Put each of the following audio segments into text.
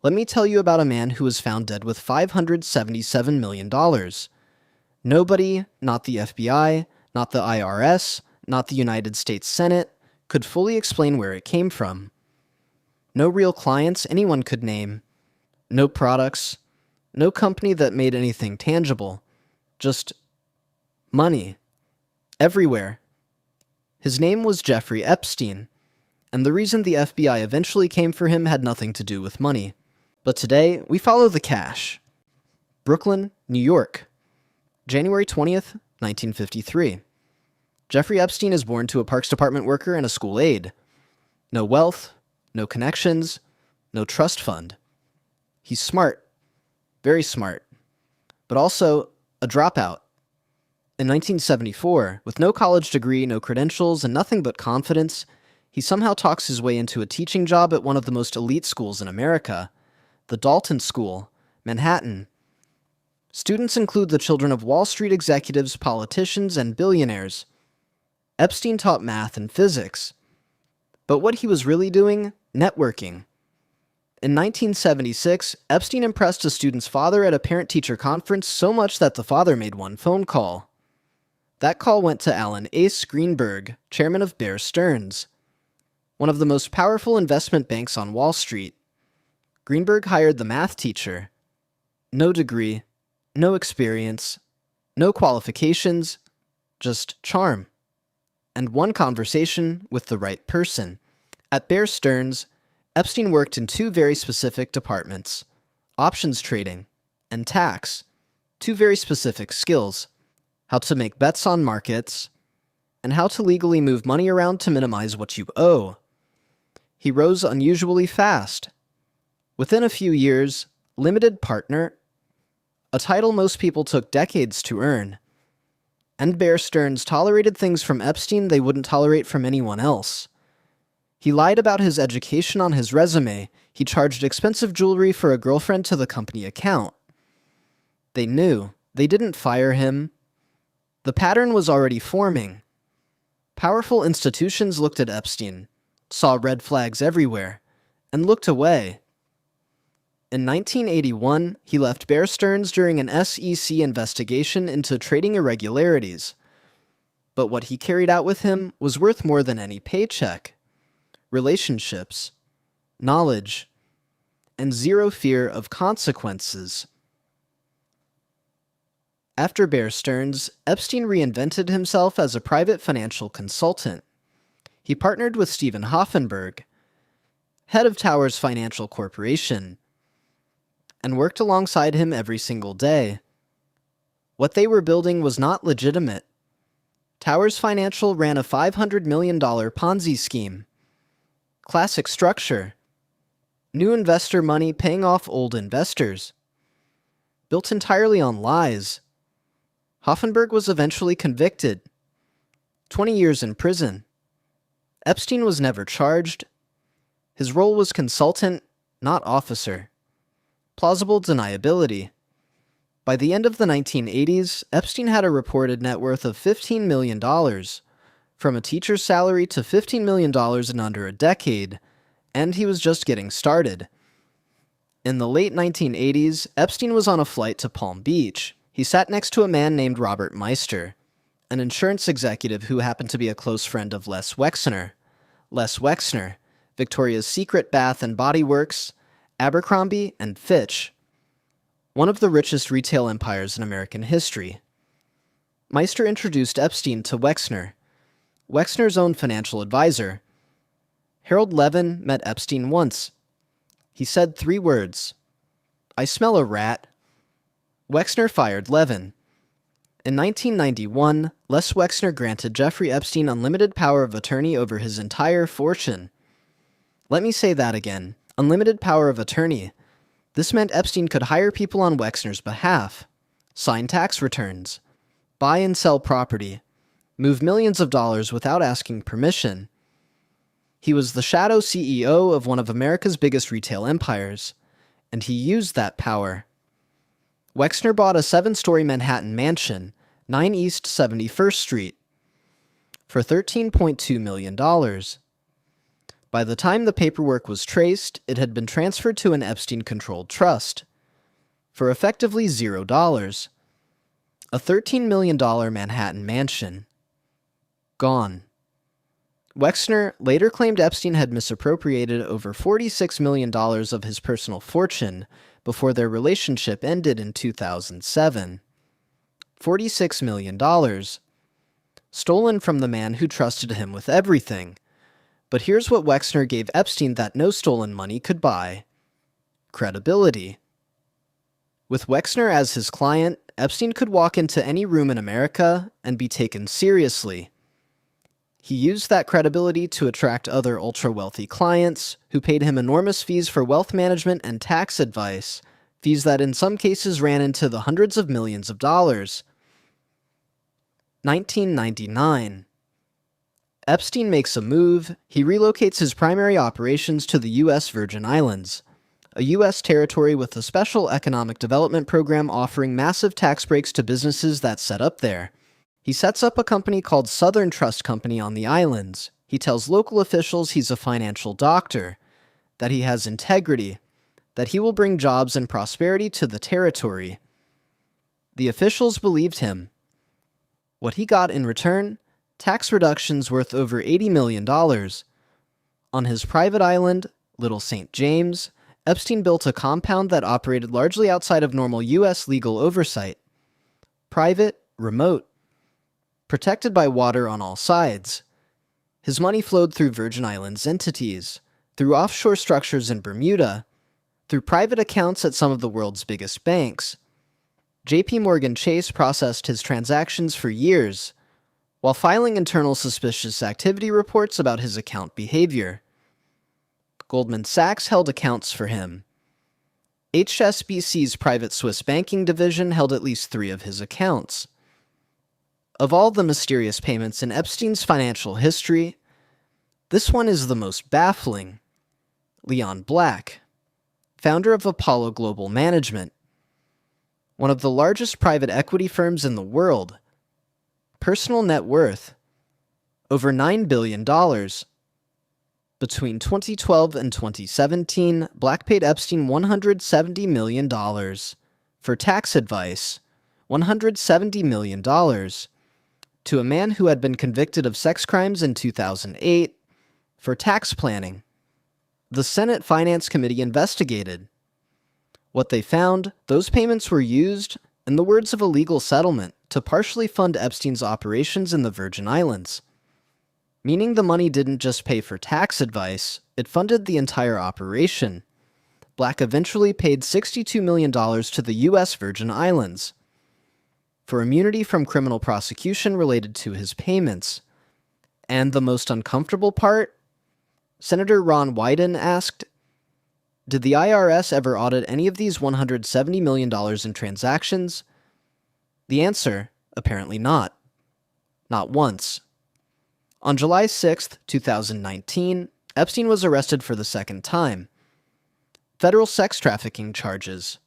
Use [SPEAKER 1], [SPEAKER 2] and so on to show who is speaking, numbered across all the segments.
[SPEAKER 1] Let me tell you about a man who was found dead with $577 million. Nobody, not the FBI, not the IRS, not the United States Senate, could fully explain where it came from. No real clients anyone could name. No products. No company that made anything tangible. Just money. Everywhere. His name was Jeffrey Epstein, and the reason the FBI eventually came for him had nothing to do with money. But today, we follow the cash. Brooklyn, New York. January 20th, 1953. Jeffrey Epstein is born to a Parks Department worker and a school aide. No wealth, no connections, no trust fund. He's smart, very smart, but also a dropout. In 1974, with no college degree, no credentials, and nothing but confidence, he somehow talks his way into a teaching job at one of the most elite schools in America, the Dalton School, Manhattan. Students include the children of Wall Street executives, politicians, and billionaires. Epstein taught math and physics. But what he was really doing? Networking. In 1976, Epstein impressed a student's father at a parent-teacher conference so much that the father made one phone call. That call went to Alan Ace Greenberg, chairman of Bear Stearns, one of the most powerful investment banks on Wall Street. Greenberg hired the math teacher. No degree, no experience, no qualifications, just charm. And one conversation with the right person. At Bear Stearns, Epstein worked in two very specific departments, options trading and tax, two very specific skills, how to make bets on markets, and how to legally move money around to minimize what you owe. He rose unusually fast. Within a few years, limited partner, a title most people took decades to earn, and Bear Stearns tolerated things from Epstein they wouldn't tolerate from anyone else. He lied about his education on his resume. He charged expensive jewelry for a girlfriend to the company account. They knew. They didn't fire him. The pattern was already forming. Powerful institutions looked at Epstein, saw red flags everywhere, and looked away. In 1981, he left Bear Stearns during an SEC investigation into trading irregularities. But what he carried out with him was worth more than any paycheck. Relationships, knowledge, and zero fear of consequences. After Bear Stearns, Epstein reinvented himself as a private financial consultant. He partnered with Stephen Hoffenberg, head of Towers Financial Corporation, and worked alongside him every single day. What they were building was not legitimate. Towers Financial ran a $500 million Ponzi scheme. Classic structure. New investor money paying off old investors. Built entirely on lies. Hoffenberg was eventually convicted. 20 years in prison. Epstein was never charged. His role was consultant, not officer. Plausible deniability. By the end of the 1980s, Epstein had a reported net worth of $15 million. From a teacher's salary to $15 million in under a decade, and he was just getting started. In the late 1980s, Epstein was on a flight to Palm Beach. He sat next to a man named Robert Meister, an insurance executive who happened to be a close friend of Les Wexner. Les Wexner, Victoria's Secret Bath and Body Works, Abercrombie, and Fitch, one of the richest retail empires in American history. Meister introduced Epstein to Wexner, Wexner's own financial advisor. Harold Levin met Epstein once. He said 3 words, "I smell a rat." Wexner fired Levin. In 1991, Les Wexner granted Jeffrey Epstein unlimited power of attorney over his entire fortune. Let me say that again. Unlimited power of attorney. This meant Epstein could hire people on Wexner's behalf, sign tax returns, buy and sell property, move millions of dollars without asking permission. He was the shadow CEO of one of America's biggest retail empires, and he used that power. Wexner bought a 7-story Manhattan mansion, 9 East 71st Street, for $13.2 million. By the time the paperwork was traced, it had been transferred to an Epstein-controlled trust for effectively $0. A $13 million Manhattan mansion. Gone. Wexner later claimed Epstein had misappropriated over $46 million of his personal fortune before their relationship ended in 2007. $46 million. Stolen from the man who trusted him with everything. But here's what Wexner gave Epstein that no stolen money could buy. Credibility. With Wexner as his client, Epstein could walk into any room in America and be taken seriously. He used that credibility to attract other ultra-wealthy clients who paid him enormous fees for wealth management and tax advice, fees that in some cases ran into the hundreds of millions of dollars. 1999. Epstein makes a move. He relocates his primary operations to the U.S. Virgin Islands, a U.S. territory with a special economic development program offering massive tax breaks to businesses that set up there. He sets up a company called Southern Trust Company on the islands. He tells local officials he's a financial doctor, that he has integrity, that he will bring jobs and prosperity to the territory. The officials believed him. What he got in return? Tax reductions worth over $80 million. On his private island, Little St. James, Epstein built a compound that operated largely outside of normal U.S. legal oversight. Private, remote, protected by water on all sides. His money flowed through Virgin Islands entities, through offshore structures in Bermuda, through private accounts at some of the world's biggest banks. J.P. Morgan Chase processed his transactions for years, while filing internal suspicious activity reports about his account behavior. Goldman Sachs held accounts for him. HSBC's private Swiss banking division held at least 3 of his accounts. Of all the mysterious payments in Epstein's financial history, this one is the most baffling. Leon Black, founder of Apollo Global Management, one of the largest private equity firms in the world. Personal net worth, over $9 billion. Between 2012 and 2017, Black paid Epstein $170 million. For tax advice, $170 million. To a man who had been convicted of sex crimes in 2008, for tax planning. The Senate Finance Committee investigated. What they found, those payments were used, in the words of a legal settlement, to partially fund Epstein's operations in the Virgin Islands. Meaning the money didn't just pay for tax advice, it funded the entire operation. Black eventually paid $62 million to the U.S. Virgin Islands for immunity from criminal prosecution related to his payments. And the most uncomfortable part? Senator Ron Wyden asked, did the IRS ever audit any of these $170 million in transactions? The answer, apparently not. Not once. On July 6, 2019, Epstein was arrested for the second time. Federal sex trafficking charges.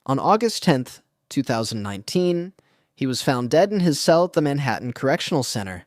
[SPEAKER 1] On August 10, 2019, he was found dead in his cell at the Manhattan Correctional Center.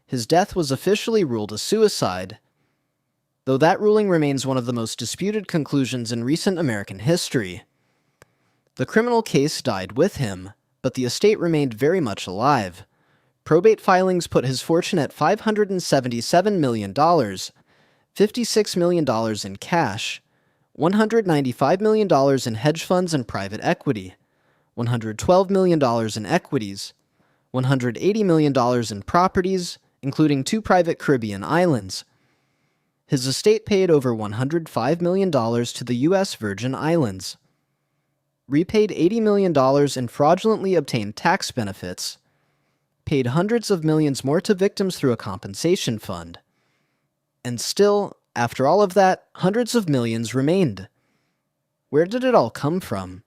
[SPEAKER 1] His death was officially ruled a suicide, though that ruling remains one of the most disputed conclusions in recent American history. The criminal case died with him, but the estate remained very much alive. Probate filings put his fortune at $577 million, $56 million in cash, $195 million in hedge funds and private equity, $112 million in equities, $180 million in properties, including 2 private Caribbean islands. His estate paid over $105 million to the U.S. Virgin Islands, repaid $80 million in fraudulently obtained tax benefits, paid hundreds of millions more to victims through a compensation fund. And still, after all of that, hundreds of millions remained. Where did it all come from?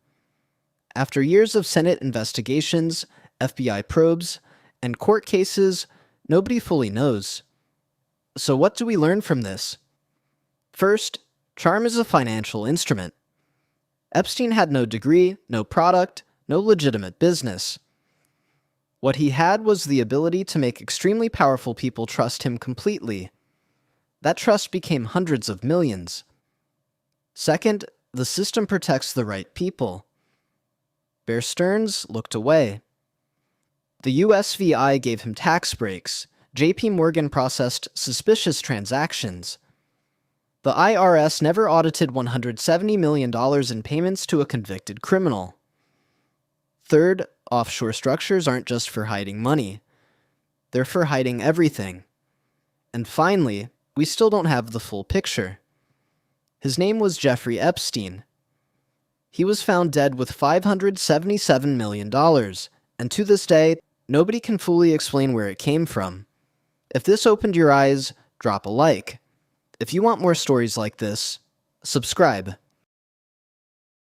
[SPEAKER 1] After years of Senate investigations, FBI probes, and court cases, nobody fully knows. So what do we learn from this? First, charm is a financial instrument. Epstein had no degree, no product, no legitimate business. What he had was the ability to make extremely powerful people trust him completely. That trust became hundreds of millions. Second, the system protects the right people. Bear Stearns looked away. The USVI gave him tax breaks. JP Morgan processed suspicious transactions. The IRS never audited $170 million in payments to a convicted criminal. Third, offshore structures aren't just for hiding money. They're for hiding everything. And finally, we still don't have the full picture. His name was Jeffrey Epstein. He was found dead with $577 million, and to this day, nobody can fully explain where it came from. If this opened your eyes, drop a like. If you want more stories like this, subscribe.